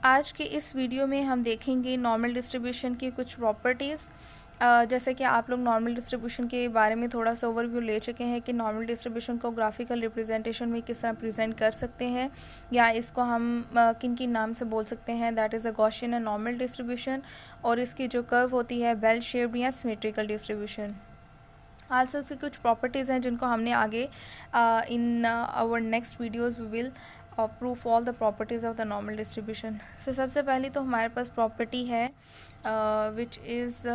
आज के इस वीडियो में हम देखेंगे नॉर्मल डिस्ट्रीब्यूशन की कुछ प्रॉपर्टीज़। जैसे कि आप लोग नॉर्मल डिस्ट्रीब्यूशन के बारे में थोड़ा सा ओवरव्यू ले चुके हैं कि नॉर्मल डिस्ट्रीब्यूशन को ग्राफिकल रिप्रेजेंटेशन में किस तरह प्रेजेंट कर सकते हैं, या इसको हम किन किन नाम से बोल सकते हैं। That is a Gaussian and normal distribution, और इसकी जो कर्व होती है बेल शेप्ड या सिमेट्रिकल डिस्ट्रीब्यूशन। आल्सो की कुछ प्रॉपर्टीज़ हैं जिनको हमने आगे in our next videos we will proof all the properties of the normal distribution. So सबसे पहली तो हमारे पास प्रॉपर्टी है which is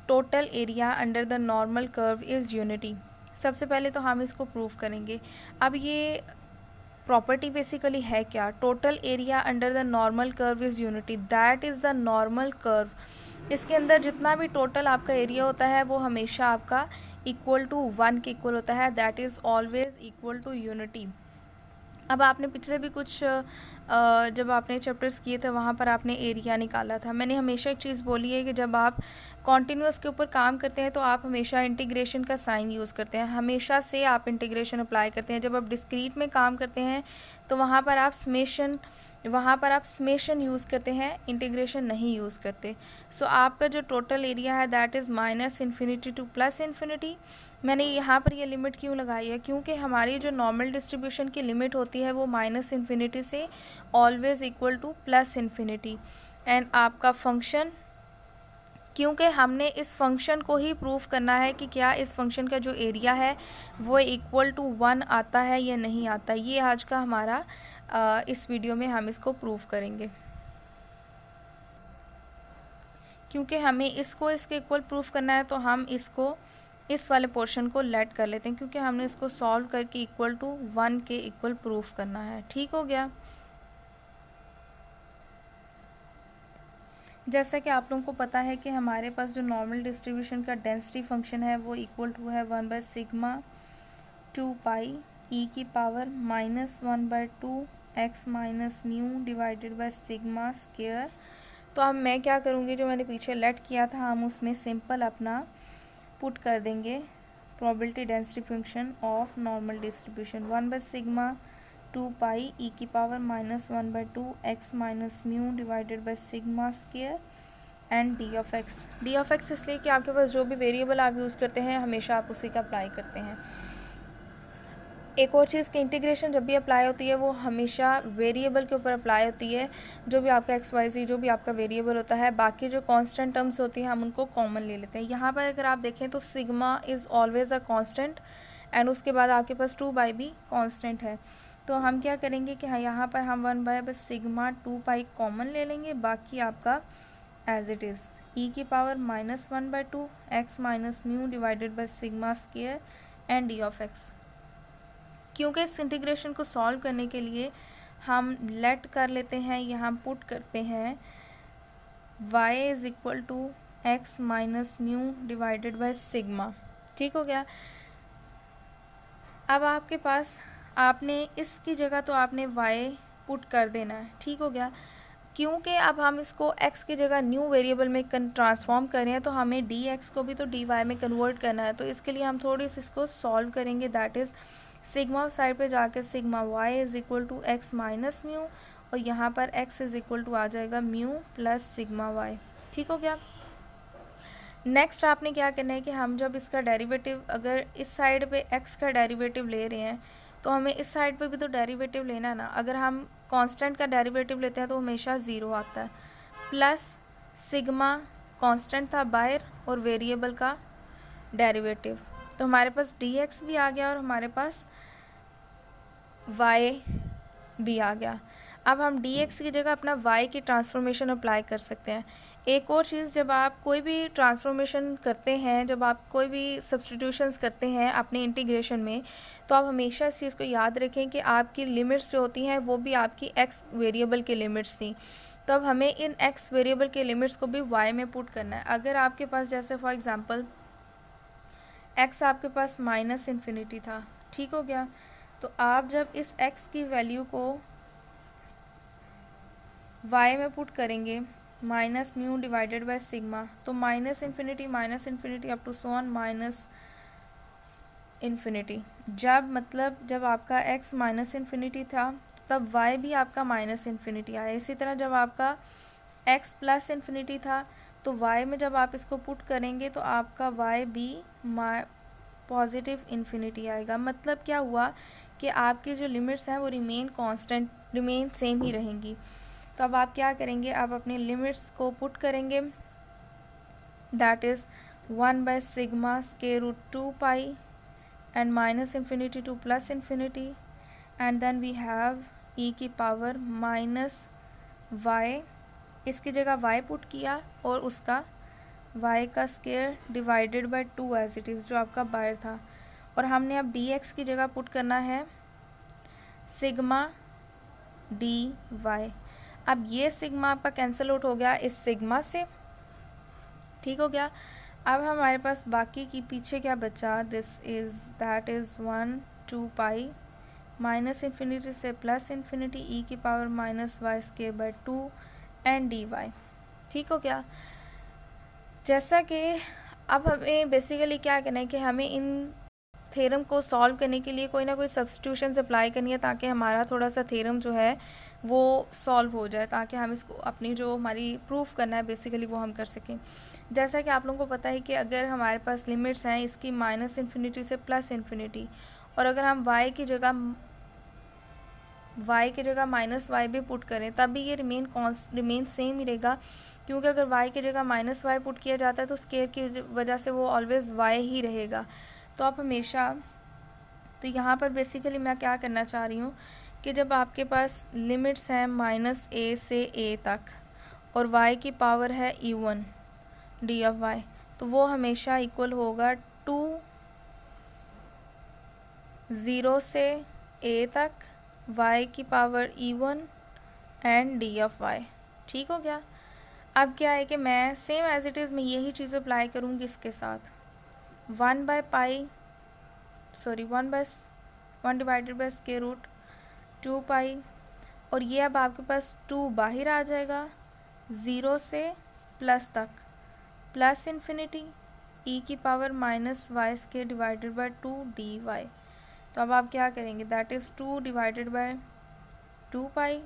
total area under the normal curve is unity. सबसे पहले तो हम इसको प्रूव करेंगे। अब ये प्रॉपर्टी बेसिकली है क्या? Total area under the normal curve is unity, that is the normal curve. इसके अंदर जितना भी टोटल आपका एरिया होता है वो हमेशा आपका इक्वल टू 1 के इक्वल होता है, that is always equal to unity. अब आपने पिछले भी कुछ जब आपने चैप्टर्स किए थे वहाँ पर आपने एरिया निकाला था। मैंने हमेशा एक चीज़ बोली है कि जब आप कॉन्टिन्यूस के ऊपर काम करते हैं तो आप हमेशा इंटीग्रेशन का साइन यूज़ करते हैं, हमेशा से आप इंटीग्रेशन अप्लाई करते हैं। जब आप डिस्क्रीट में काम करते हैं तो वहाँ पर आप समेशन यूज़ करते हैं, इंटीग्रेशन नहीं यूज़ करते। सो आपका जो टोटल एरिया है that is minus infinity two plus infinity. मैंने यहाँ पर ये लिमिट क्यों लगाई है? क्योंकि हमारी जो नॉर्मल डिस्ट्रीब्यूशन की लिमिट होती है वो माइनस इन्फिनिटी से always equal two plus infinity. And आपका फंक्शन, क्योंकि हमने इस फंक्शन को ही प्रूव करना है कि क्या इस फंक्शन का जो एरिया है वो इक्वल टू 1 आता है या नहीं आता। ये आज का हमारा इस वीडियो में हम इसको प्रूव करेंगे। क्योंकि हमें इसको इसके इक्वल प्रूफ करना है तो हम इसको इस वाले पोर्शन को लेट कर लेते हैं, क्योंकि हमने इसको सॉल्व करके इक्वल टू 1 के इक्वल प्रूफ करना है। ठीक हो गया। जैसा कि आप लोगों को पता है कि हमारे पास जो नॉर्मल डिस्ट्रीब्यूशन का डेंसिटी फंक्शन है वो इक्वल टू है 1/सिग्मा 2 पाई ई की power -1/2 x minus mu divided by sigma square. तो अब मैं क्या करूँगी, जो मैंने पीछे लेट किया था हम उसमें सिंपल अपना पुट कर देंगे probability density function of normal distribution 1/सिग्मा 2 पाई ई की power -1/2 x minus mu divided by sigma square and d of x इसलिए कि आपके पास जो भी वेरिएबल आप यूज़ करते हैं हमेशा आप उसी का अप्लाई करते हैं। एक और चीज़ कि इंटीग्रेशन जब भी अप्लाई होती है वो हमेशा वेरिएबल के ऊपर अप्लाई होती है, जो भी आपका एक्स वाई ज़ेड जो भी आपका वेरिएबल होता है। बाकी जो कांस्टेंट टर्म्स होती हैं हम उनको कॉमन ले लेते हैं। यहाँ पर अगर आप देखें तो sigma is always a constant and उसके बाद आपके पास 2 भी कांस्टेंट है। तो हम क्या करेंगे कि हाँ यहाँ पर हम 1 बस सिग्मा 2 पाई कॉमन ले लेंगे, बाकी आपका एज इट इज़ ई की power -1/2 x minus mu divided by sigma square and d of x. क्योंकि इस इंटीग्रेशन को सॉल्व करने के लिए हम लेट कर लेते हैं, यहाँ पुट करते हैं y is equal to x minus mu divided by sigma. ठीक हो गया। अब आपके पास आपने इसकी जगह तो आपने y पुट कर देना है। ठीक हो गया। क्योंकि अब हम इसको x की जगह न्यू वेरिएबल में ट्रांसफॉर्म कर रहे हैं तो हमें dx को भी तो dy में कन्वर्ट करना है। तो इसके लिए हम थोड़ी सी इसको सॉल्व करेंगे, दैट इज़ सिग्मा साइड पे जाके sigma y is equal to x minus mu, और यहाँ पर x इज़ इक्वल टू आ जाएगा म्यू प्लस सिग्मा y। ठीक हो गया। नेक्स्ट आपने क्या करना है कि हम जब इसका डेरिवेटिव, अगर इस साइड पे x का डेरिवेटिव ले रहे हैं तो हमें इस साइड पे भी तो डेरिवेटिव लेना है ना। अगर हम कांस्टेंट का डेरिवेटिव लेते हैं तो हमेशा 0 आता है, प्लस सिग्मा कांस्टेंट था बाहर और वेरिएबल का डेरिवेटिव, तो हमारे पास dx भी आ गया और हमारे पास y भी आ गया। अब हम dx की जगह अपना y की ट्रांसफॉर्मेशन अप्लाई कर सकते हैं। एक और चीज़, जब आप कोई भी ट्रांसफॉर्मेशन करते हैं, जब आप कोई भी सब्स्टिट्यूशंस करते हैं अपने इंटीग्रेशन में, तो आप हमेशा इस चीज़ को याद रखें कि आपकी लिमिट्स जो होती हैं वो भी आपकी x वेरिएबल की लिमिट्स थी। तो अब हमें इन x वेरिएबल के लिमिट्स को भी y में पुट करना है। अगर आपके पास जैसे फॉर एग्ज़ाम्पल x आपके पास माइनस इन्फिनिटी था, ठीक हो गया, तो आप जब इस x की वैल्यू को y में पुट करेंगे minus mu divided by sigma, तो minus infinity up to so on minus infinity. जब आपका x माइनस इन्फिनिटी था तब y भी आपका माइनस इन्फिनिटी आया। इसी तरह जब आपका x प्लस इन्फिनिटी था तो y में जब आप इसको पुट करेंगे तो आपका y भी पॉजिटिव इन्फिनिटी आएगा। मतलब क्या हुआ कि आपकी जो लिमिट्स हैं वो रिमेन सेम ही रहेंगी। तो अब आप क्या करेंगे, आप अपने लिमिट्स को पुट करेंगे, that is 1/σ square root 2 pi and minus infinity to plus infinity, and then we have e की पावर माइनस y, इसकी जगह y पुट किया और उसका y का square divided by 2 as it is जो आपका बाहर था। और हमने अब dx की जगह पुट करना है सिग्मा dy। अब ये सिग्मा आपका कैंसिल आउट हो गया इस सिग्मा से, ठीक हो गया। अब हमारे पास बाकी की पीछे क्या बचा, that is 1 2 pi minus infinity से प्लस इन्फिनिटी ई की power minus y square by 2 and d y, ठीक हो गया। जैसा कि अब हमें बेसिकली क्या करना है कि हमें इन थ्योरम को सॉल्व करने के लिए कोई ना कोई सब्स्टिट्यूशंस अप्लाई करनी है ताकि हमारा थोड़ा सा थ्योरम जो है वो सॉल्व हो जाए, ताकि हम इसको अपनी जो हमारी प्रूफ करना है बेसिकली वो हम कर सकें। जैसा कि आप लोगों को पता है कि अगर हमारे पास लिमिट्स हैं इसकी माइनस इन्फिनिटी से प्लस इन्फिनिटी, और अगर हम y की जगह माइनस वाई भी पुट करें तब भी ये रिमेन सेम ही रहेगा, क्योंकि अगर y की जगह माइनस वाई पुट किया जाता है तो स्क्वायर की वजह से वो ऑलवेज़ y ही रहेगा। तो आप हमेशा, तो यहाँ पर बेसिकली मैं क्या करना चाह रही हूँ कि जब आपके पास लिमिट्स हैं माइनस a से a तक और y की पावर है e1 डी ऑफ y, तो वो हमेशा इक्वल होगा 2 0 से a तक y की power e1 and d of y, ठीक हो गया। अब क्या है कि मैं सेम एज इट इज़ मैं यही चीज़ अप्लाई करूँगी इसके साथ 1 डिवाइडेड बाई स्क्वायर रूट 2 पाई, और ये अब आपके पास 2 बाहर आ जाएगा 0 से प्लस तक प्लस इन्फिनिटी ई की power minus y square divided by 2 d y. तो अब आप क्या करेंगे, that is 2 divided by 2 pi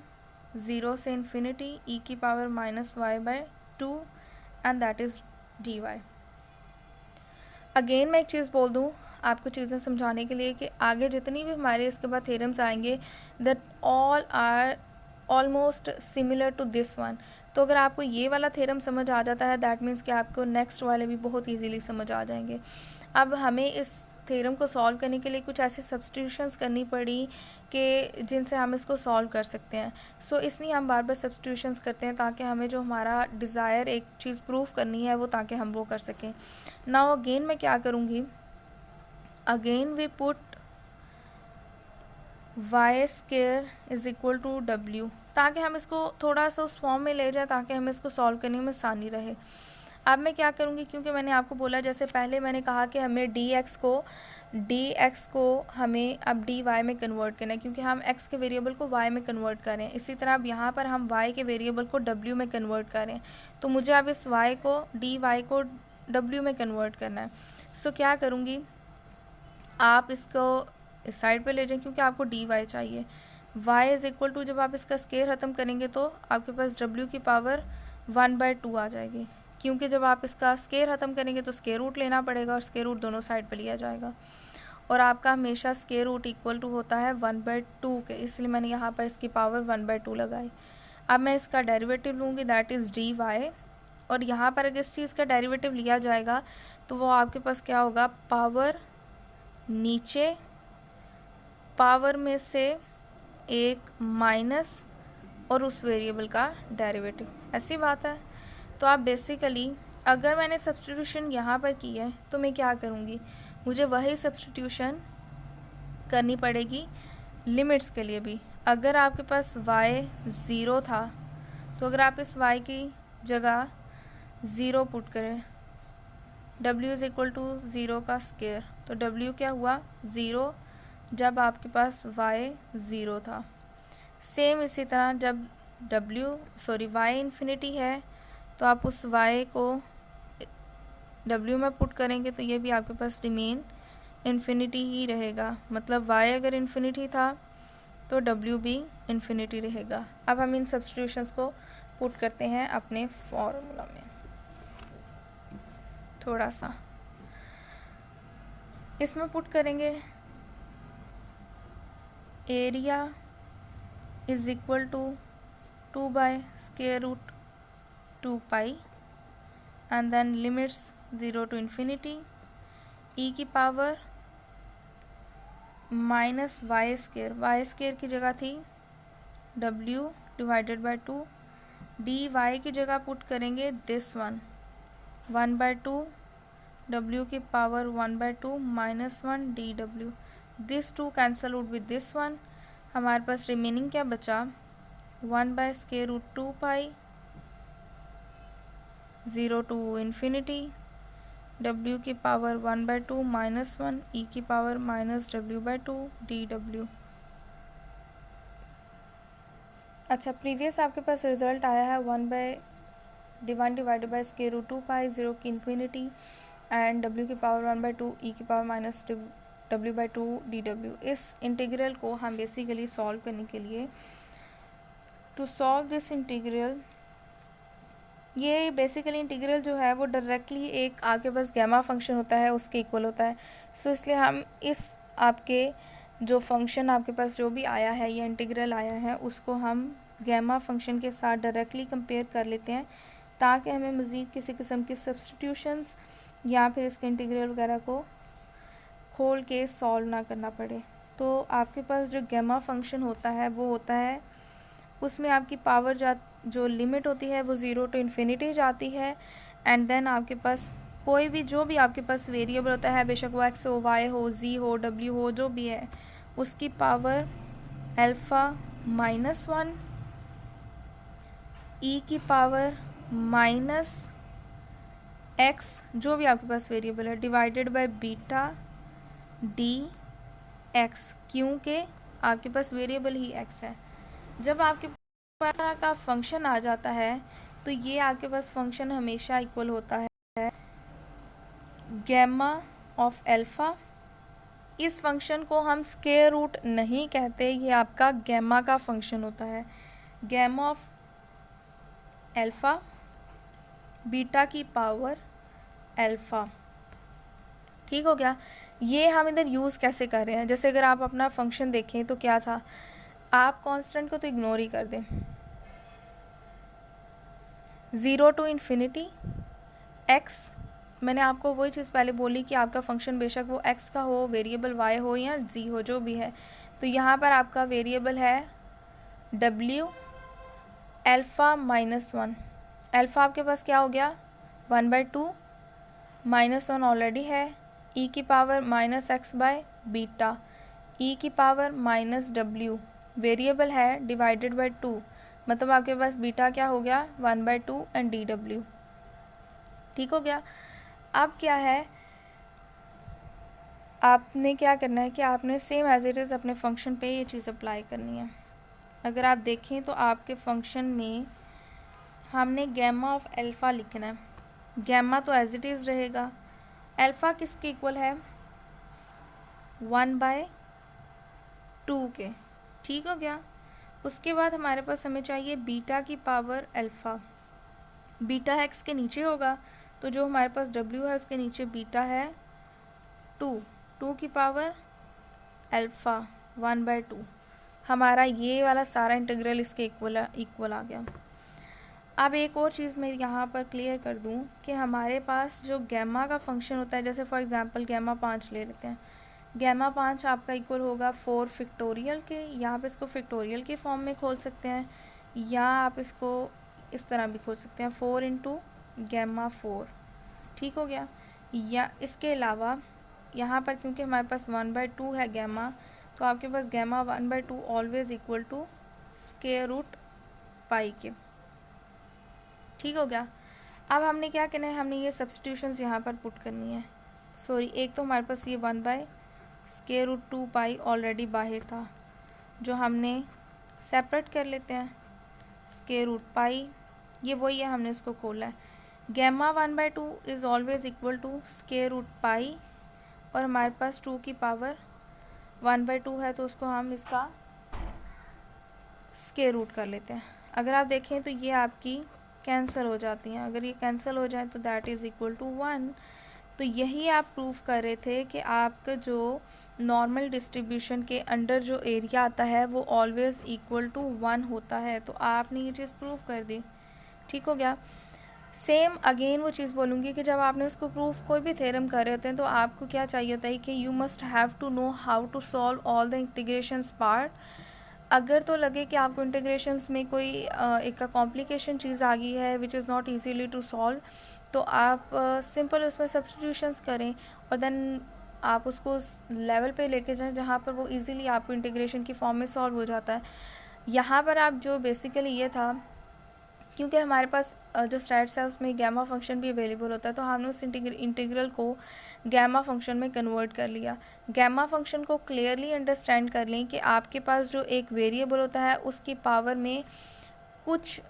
0 से इन्फिनिटी ई की power minus y by 2 and that is d y. Again मैं एक चीज़ बोल दूँ आपको चीज़ें समझाने के लिए कि आगे जितनी भी हमारे इसके बाद थ्योरम्स आएंगे that all are almost similar to this one. तो अगर आपको ये वाला थ्योरम समझ आ जाता है दैट मीन्स कि आपको नेक्स्ट वाले भी बहुत इजीली समझ आ जाएंगे। अब हमें इस थ्योरम को सॉल्व करने के लिए कुछ ऐसी सब्स्टिट्यूशंस करनी पड़ी कि जिनसे हम इसको सॉल्व कर सकते हैं। सो इसलिए हम बार बार सब्स्टिट्यूशंस करते हैं ताकि हमें जो हमारा डिज़ायर एक चीज़ प्रूफ करनी है वो ताकि हम वो कर सकें। नाउ अगेन मैं क्या करूँगी, again we put y square is equal to w, ताकि हम इसको थोड़ा सा उस फॉर्म में ले जाएं ताकि हमें इसको सॉल्व करने में आसानी रहे। अब मैं क्या करूँगी, क्योंकि मैंने आपको बोला जैसे पहले मैंने कहा कि हमें dx को हमें अब dy में कन्वर्ट करना है, क्योंकि हम x के वेरिएबल को y में कन्वर्ट करें। इसी तरह अब यहाँ पर हम y के वेरिएबल को w में कन्वर्ट करें, तो मुझे अब इस y को dy को w में कन्वर्ट करना है। सो क्या करूँगी, आप इसको इस साइड पे ले जाएं क्योंकि आपको डी वाई चाहिए। y इज़ इक्वल टू जब आप इसका स्क्वायर ख़त्म करेंगे तो आपके पास w की पावर 1/2 आ जाएगी, क्योंकि जब आप इसका स्क्वायर ख़त्म करेंगे तो स्क्वायर रूट लेना पड़ेगा और स्क्वायर रूट दोनों साइड पे लिया जाएगा, और आपका हमेशा स्क्वायर रूट इक्वल टू होता है 1/2 के, इसलिए मैंने यहाँ पर इसकी पावर 1/2 लगाई। अब मैं इसका डेरिवेटिव लूँगी दैट इज़ डी वाई, और यहाँ पर अगर इस चीज़ का डेरिवेटिव लिया जाएगा तो वो आपके पास क्या होगा, पावर नीचे पावर में से एक माइनस और उस वेरिएबल का डेरिवेटिव, ऐसी बात है। तो आप बेसिकली अगर मैंने सब्स्टिट्यूशन यहाँ पर की है तो मैं क्या करूँगी, मुझे वही सब्स्टिट्यूशन करनी पड़ेगी लिमिट्स के लिए भी। अगर आपके पास y 0 था तो अगर आप इस y की जगह 0 पुट करें, w इज़ इक्वल टू 0 का स्क्वायर, तो w क्या हुआ 0 जब आपके पास y 0 था। सेम इसी तरह जब y इन्फिनिटी है तो आप उस y को w में पुट करेंगे तो ये भी आपके पास रिमेन इन्फिनिटी ही रहेगा। मतलब y अगर इन्फिनिटी था तो डब्ल्यू भी इन्फिनिटी रहेगा। अब हम इन सब्स्टिट्यूशंस को पुट करते हैं अपने फॉर्मूला में। थोड़ा सा इसमें पुट करेंगे, area is equal to 2 by square root 2 pi and then limits 0 to infinity e की पावर माइनस वाई स्केयर की जगह थी w divided by 2, d y की जगह पुट करेंगे दिस 1 बाय 2 w की पावर 1 बाय 2 माइनस 1 डी डब्ल्यू, this 2 cancel out with this 1, हमारे पास रिमेनिंग क्या बचा 1 by square root 2 pi 0 to infinity w की पावर 1 बाय 2 माइनस 1 e की power minus w by 2 d डब्ल्यू। अच्छा, प्रीवियस आपके पास रिजल्ट आया है 1 divided by square root 2 pi 0 की इन्फिनिटी एंड w की पावर 1 बाय 2 e की power minus w by 2 d डब्ल्यू। इस इंटीग्रल को हम बेसिकली सॉल्व करने के लिए, टू सॉल्व दिस इंटीग्रल, ये बेसिकली इंटीग्रल जो है वो डायरेक्टली एक आपके पास गैमा फंक्शन होता है उसके इक्वल होता है। सो इसलिए हम इस आपके जो फंक्शन आपके पास जो भी आया है, ये इंटीग्रल आया है, उसको हम गैमा फंक्शन के साथ डायरेक्टली कंपेयर कर लेते हैं ताकि हमें मज़ीद किसी किस्म की सब्स्टिट्यूशंस या फिर इसके इंटीग्रल वगैरह को खोल के सॉल्व ना करना पड़े। तो आपके पास जो गैमा फंक्शन होता है वो होता है, उसमें आपकी पावर जो लिमिट होती है वो 0 टू इन्फिनिटी जाती है एंड देन आपके पास कोई भी जो भी आपके पास वेरिएबल होता है, बेशक वो x हो, y हो, z हो, w हो, जो भी है, उसकी पावर अल्फ़ा माइनस 1 e की पावर माइनस x, जो भी आपके पास वेरिएबल है, divided by beta D x, क्योंकि आपके पास वेरिएबल ही x है। जब आपके पास का फंक्शन आ जाता है तो ये आपके पास फंक्शन हमेशा इक्वल होता है गैमा ऑफ अल्फ़ा। इस फंक्शन को हम स्क्वायर रूट नहीं कहते, ये आपका गैमा का फंक्शन होता है, गैमा ऑफ अल्फ़ा बीटा की पावर अल्फ़ा। ठीक हो गया। ये हम इधर यूज़ कैसे कर रहे हैं, जैसे अगर आप अपना फंक्शन देखें तो क्या था, आप कांस्टेंट को तो इग्नोर ही कर दें, 0 टू इन्फिनिटी x, मैंने आपको वही चीज़ पहले बोली कि आपका फंक्शन बेशक वो x का हो, वेरिएबल y हो या z हो, जो भी है, तो यहाँ पर आपका वेरिएबल है w अल्फ़ा माइनस 1, अल्फ़ा आपके पास क्या हो गया 1 बाय 2 माइनस 1 ऑलरेडी है, e की power minus x by beta, e की पावर माइनस w वेरिएबल है डिवाइडेड बाय 2, मतलब आपके पास बीटा क्या हो गया 1 बाय 2 एंड डी डब्ल्यू। ठीक हो गया। अब क्या है, आपने क्या करना है कि आपने सेम एज इट इज़ अपने फंक्शन पे ये चीज़ अप्लाई करनी है। अगर आप देखें तो आपके फंक्शन में हमने गैमा ऑफ अल्फ़ा लिखना है, गैमा तो एज इट इज़ रहेगा, अल्फ़ा किसके इक्वल है 1 बाय 2 के। ठीक हो गया। उसके बाद हमारे पास हमें चाहिए बीटा की पावर अल्फ़ा, बीटा एक्स के नीचे होगा, तो जो हमारे पास w है उसके नीचे बीटा है 2 की पावर अल्फ़ा 1 बाय 2, हमारा ये वाला सारा इंटीग्रल इसके इक्वल आ गया। अब एक और चीज़ मैं यहाँ पर क्लियर कर दूँ कि हमारे पास जो गैमा का फंक्शन होता है, जैसे फॉर एग्जांपल गैमा 5 ले लेते हैं, गैमा 5 आपका इक्वल होगा 4 फैक्टोरियल के, या आप इसको फैक्टोरियल के फॉर्म में खोल सकते हैं या आप इसको इस तरह भी खोल सकते हैं 4 इंटू गैमा 4। ठीक हो गया। या इसके अलावा यहाँ पर क्योंकि हमारे पास 1 बाय 2 है गैमा, तो आपके पास gamma 1 by 2 always equal to square root pi के। ठीक हो गया। अब हमने क्या करना है, हमने ये सब्स्टिट्यूशंस यहाँ पर पुट करनी है। सॉरी, एक तो हमारे पास ये 1 by square root 2 pi already बाहर था, जो हमने सेपरेट कर लेते हैं, स्क्वायर रूट पाई ये वही है, हमने इसको खोला है। Gamma 1 by 2 is always equal to square root pi, और हमारे पास 2 की पावर 1 बाय 2 है, तो उसको हम इसका स्क्वायर रूट कर लेते हैं। अगर आप देखें तो ये आपकी कैंसिल हो जाती हैं, अगर ये कैंसिल हो जाए तो दैट इज़ इक्वल टू 1। तो यही आप प्रूव कर रहे थे कि आपका जो नॉर्मल डिस्ट्रीब्यूशन के अंडर जो एरिया आता है वो ऑलवेज इक्वल टू 1 होता है। तो आपने ये चीज़ प्रूव कर दी, ठीक हो गया। सेम अगेन वो चीज़ बोलूँगी कि जब आपने उसको प्रूफ कोई भी थ्योरम कर रहे होते हैं तो आपको क्या चाहिए होता है कि you must have to know how to solve all the integrations part. अगर तो लगे कि आपको इंटीग्रेशंस में कोई एक का कॉम्प्लिकेशन चीज़ आ गई है which is not easily to solve, तो आप सिंपल उसमें सब्स्टिट्यूशंस करें और देन आप उसको उस लेवल पे लेके जाएं जहाँ पर वो इजीली आपको इंटीग्रेशन की फॉर्म में सॉल्व हो जाता है। यहाँ पर आप जो बेसिकली ये था, क्योंकि हमारे पास जो स्टैट्स है उसमें गैमा फंक्शन भी अवेलेबल होता है, तो हमने उस इंटीग्रल को गैमा फंक्शन में कन्वर्ट कर लिया। गैमा फंक्शन को क्लियरली अंडरस्टैंड कर लें कि आपके पास जो एक वेरिएबल होता है उसकी पावर में कुछ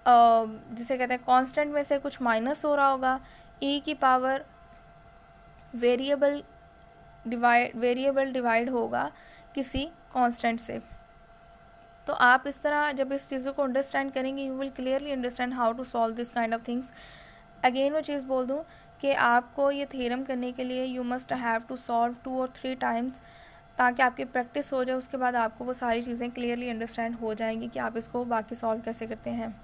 जिसे कहते हैं कांस्टेंट में से कुछ माइनस हो रहा होगा, ई की पावर वेरिएबल डिवाइड होगा किसी कांस्टेंट से। तो आप इस तरह जब इस चीज़ों को अंडरस्टैंड करेंगे you will clearly understand how to solve this kind of things. Again वो चीज़ बोल दूँ कि आपको ये थ्योरम करने के लिए you must have to solve 2 और 3 टाइम्स, ताकि आपकी प्रैक्टिस हो जाए। उसके बाद आपको वो सारी चीज़ें क्लियरली अंडरस्टैंड हो जाएंगी कि आप इसको बाकी सॉल्व कैसे करते हैं।